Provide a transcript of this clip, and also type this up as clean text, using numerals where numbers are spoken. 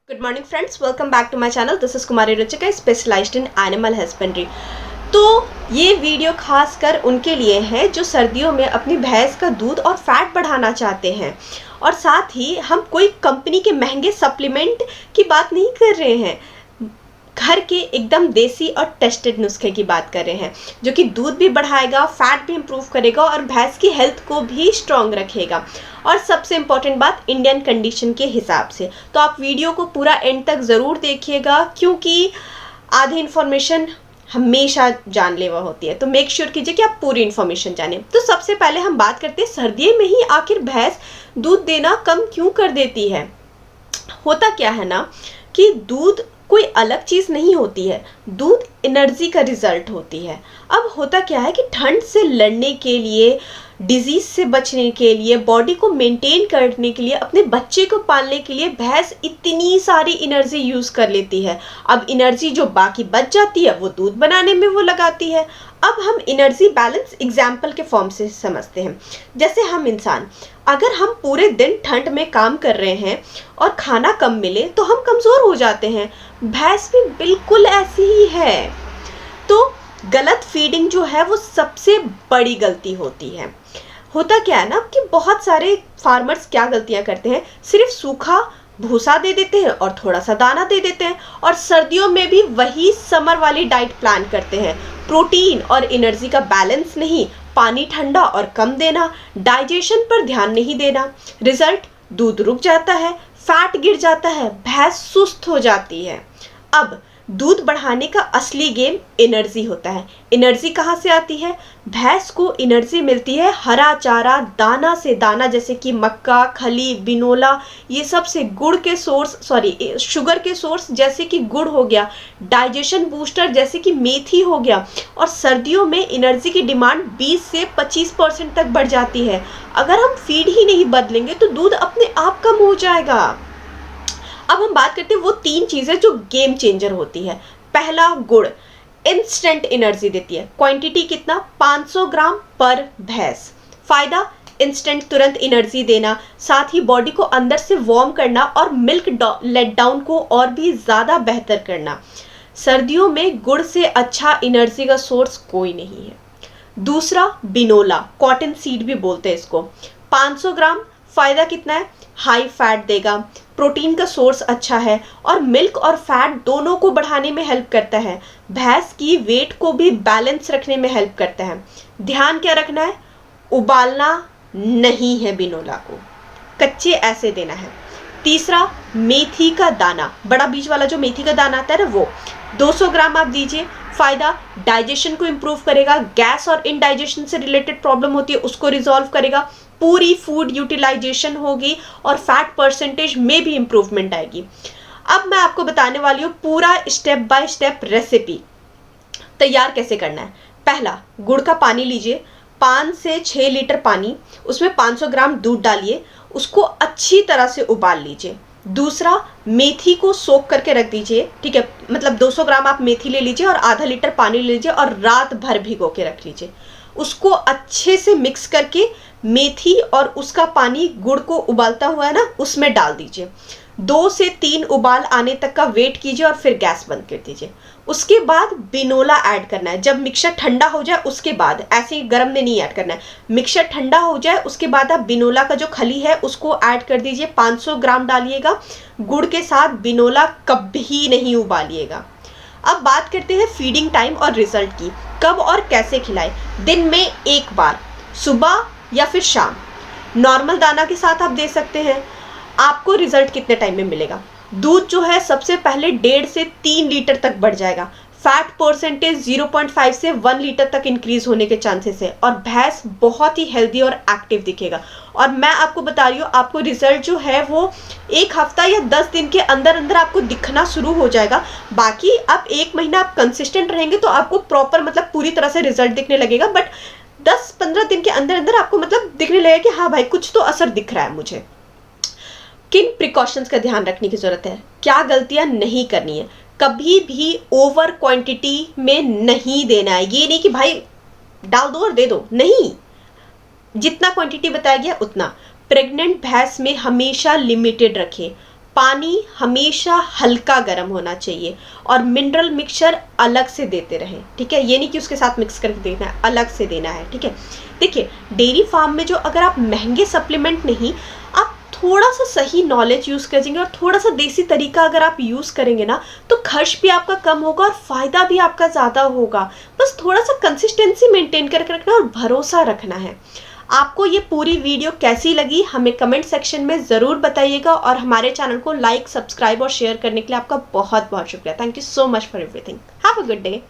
Good morning friends, welcome back to my channel. This is Kumari Ruchika, specialised in animal husbandry. तो ये video खासकर उनके लिए है जो सर्दियों में अपनी भैंस का दूध और फैट बढ़ाना चाहते हैं। और साथ ही हम कोई कंपनी के महंगे सप्लीमेंट की बात नहीं कर रहे हैं, घर के एकदम देसी और टेस्टेड नुस्खे की बात कर रहे हैं जो कि दूध भी बढ़ाएगा, फैट भी इम्प्रूव करेगा और भैंस की हेल्थ को भी स्ट्रॉन्ग रखेगा। और सबसे इम्पॉर्टेंट बात, इंडियन कंडीशन के हिसाब से। तो आप वीडियो को पूरा एंड तक ज़रूर देखिएगा क्योंकि आधी इन्फॉर्मेशन हमेशा जानलेवा होती है, तो मेक श्योर कीजिए कि आप पूरी इन्फॉर्मेशन जानें। तो सबसे पहले हम बात करते हैं सर्दियों में ही आखिर भैंस दूध देना कम क्यों कर देती है। होता क्या है ना कि दूध कोई अलग चीज़ नहीं होती है, दूध एनर्जी का रिजल्ट होती है। अब होता क्या है कि ठंड से लड़ने के लिए, डिजीज से बचने के लिए, बॉडी को मेंटेन करने के लिए, अपने बच्चे को पालने के लिए भैंस इतनी सारी एनर्जी यूज़ कर लेती है। अब एनर्जी जो बाकी बच जाती है वो दूध बनाने में वो लगाती है। अब हम एनर्जी बैलेंस एग्जाम्पल के फॉर्म से समझते हैं। जैसे हम इंसान, अगर हम पूरे दिन ठंड में काम कर रहे हैं और खाना कम मिले तो हम कमज़ोर हो जाते हैं। भैंस भी बिल्कुल ऐसी ही है। तो गलत फीडिंग जो है वो सबसे बड़ी गलती होती है। होता क्या है ना कि बहुत सारे फार्मर्स क्या गलतियां करते हैं, सिर्फ सूखा भूसा दे देते हैं और थोड़ा सा दाना दे देते हैं, और सर्दियों में भी वही समर वाली डाइट प्लान करते हैं। प्रोटीन और एनर्जी का बैलेंस नहीं, पानी ठंडा और कम देना, डाइजेशन पर ध्यान नहीं देना। रिजल्ट, दूध रुक जाता है, फैट गिर जाता है, भैंस सुस्त हो जाती है। अब दूध बढ़ाने का असली गेम एनर्जी होता है। एनर्जी कहाँ से आती है? भैंस को एनर्जी मिलती है हरा चारा, दाना से दाना, जैसे कि मक्का, खली, बिनोला, ये सब से, गुड़ के सोर्स, शुगर के सोर्स जैसे कि गुड़ हो गया, डाइजेशन बूस्टर जैसे कि मेथी हो गया। और सर्दियों में एनर्जी की डिमांड 20 से 25% तक बढ़ जाती है। अगर हम फीड ही नहीं बदलेंगे तो दूध अपने आप कम हो जाएगा। अब हम बात करते हैं वो 3 चीज़ें जो गेम चेंजर होती है। पहला, गुड़ इंस्टेंट एनर्जी देती है। क्वांटिटी कितना? 500 ग्राम पर भैंस। फायदा, इंस्टेंट तुरंत एनर्जी देना, साथ ही बॉडी को अंदर से वार्म करना और मिल्क लेट डाउन को और भी ज़्यादा बेहतर करना। सर्दियों में गुड़ से अच्छा एनर्जी का सोर्स कोई नहीं है। दूसरा, बिनोला, कॉटन सीड भी बोलते हैं इसको। 500 ग्राम। फायदा कितना है? हाई फैट देगा, प्रोटीन का सोर्स अच्छा है और मिल्क और फैट दोनों को बढ़ाने में हेल्प करता है। भैंस की वेट को भी बैलेंस रखने में हेल्प करता है। ध्यान क्या रखना है? उबालना नहीं है बिनोला को, कच्चे ऐसे देना है। तीसरा, मेथी का दाना, बड़ा बीज वाला जो मेथी का दाना आता है ना, वो 200 ग्राम आप दीजिए। फायदा, डाइजेशन को इम्प्रूव करेगा, गैस और इनडाइजेशन से रिलेटेड प्रॉब्लम होती है उसको रिजॉल्व करेगा, पूरी फूड यूटिलाइजेशन होगी और फैट परसेंटेज में भी इम्प्रूवमेंट आएगी। अब मैं आपको बताने वाली हूँ पूरा स्टेप बाय स्टेप रेसिपी तैयार कैसे करना है। पहला, गुड़ का पानी लीजिए, 5 से 6 लीटर पानी, उसमें 500 ग्राम दूध डालिए, उसको अच्छी तरह से उबाल लीजिए। दूसरा, मेथी को सोख करके रख दीजिए, ठीक है, मतलब 200 ग्राम आप मेथी ले लीजिए और आधा लीटर पानी ले लीजिए और रात भर भिगो के रख लीजिए। उसको अच्छे से मिक्स करके मेथी और उसका पानी, गुड़ को उबालता हुआ है ना, उसमें डाल दीजिए। 2 से 3 उबाल आने तक का वेट कीजिए और फिर गैस बंद कर दीजिए। उसके बाद बिनोला ऐड करना है। जब मिक्सचर ठंडा हो जाए उसके बाद, ऐसे ही गर्म में नहीं ऐड करना है, मिक्सचर ठंडा हो जाए उसके बाद आप बिनोला का जो खली है उसको ऐड कर दीजिए। 500 ग्राम डालिएगा। गुड़ के साथ बिनोला कभी नहीं उबालिएगा। अब बात करते हैं फीडिंग टाइम और रिजल्ट की। कब और कैसे खिलाएं? दिन में 1 बार, सुबह या फिर शाम। नॉर्मल दाना के साथ आप दे सकते हैं। आपको रिजल्ट कितने टाइम में मिलेगा? दूध जो है सबसे पहले 1.5 से 3 लीटर तक बढ़ जाएगा। फैट परसेंटेज 0.5 से 1 लीटर तक इंक्रीज होने के चांसेस है और भैंस बहुत ही हेल्दी और एक्टिव दिखेगा। और मैं आपको बता रही हूँ, आपको रिजल्ट जो है वो 1 हफ्ता या 10 दिन के अंदर अंदर आपको दिखना शुरू हो जाएगा। बाकी आप 1 महीना आप कंसिस्टेंट रहेंगे तो आपको प्रॉपर, मतलब पूरी तरह से रिजल्ट दिखने लगेगा। बट 10-15 दिन के अंदर अंदर आपको मतलब दिखने लगेगा कि हाँ भाई, कुछ तो असर दिख रहा है मुझे। किन प्रिकॉशंस का ध्यान रखने की जरूरत है? क्या गलतियां नहीं करनी है? कभी भी ओवर क्वांटिटी में नहीं देना है। ये नहीं कि भाई डाल दो और दे दो, नहीं, जितना क्वांटिटी बताया गया उतना। प्रेग्नेंट भैंस में हमेशा लिमिटेड रखें। पानी हमेशा हल्का गर्म होना चाहिए और मिनरल मिक्सचर अलग से देते रहें, ठीक है। ये नहीं कि उसके साथ मिक्स करके देना है, अलग से देना है, ठीक है। देखिए डेयरी फार्म में जो अगर आप महंगे सप्लीमेंट नहीं, आप थोड़ा सा सही नॉलेज यूज़ करेंगे और थोड़ा सा देसी तरीका अगर आप यूज़ करेंगे ना, तो खर्च भी आपका कम होगा और फ़ायदा भी आपका ज़्यादा होगा। बस थोड़ा सा कंसिस्टेंसी मेंटेन करके रखना और भरोसा रखना है। आपको ये पूरी वीडियो कैसी लगी हमें कमेंट सेक्शन में ज़रूर बताइएगा और हमारे चैनल को लाइक, सब्सक्राइब और शेयर करने के लिए आपका बहुत बहुत शुक्रिया। Thank you so much for everything. Have a good day.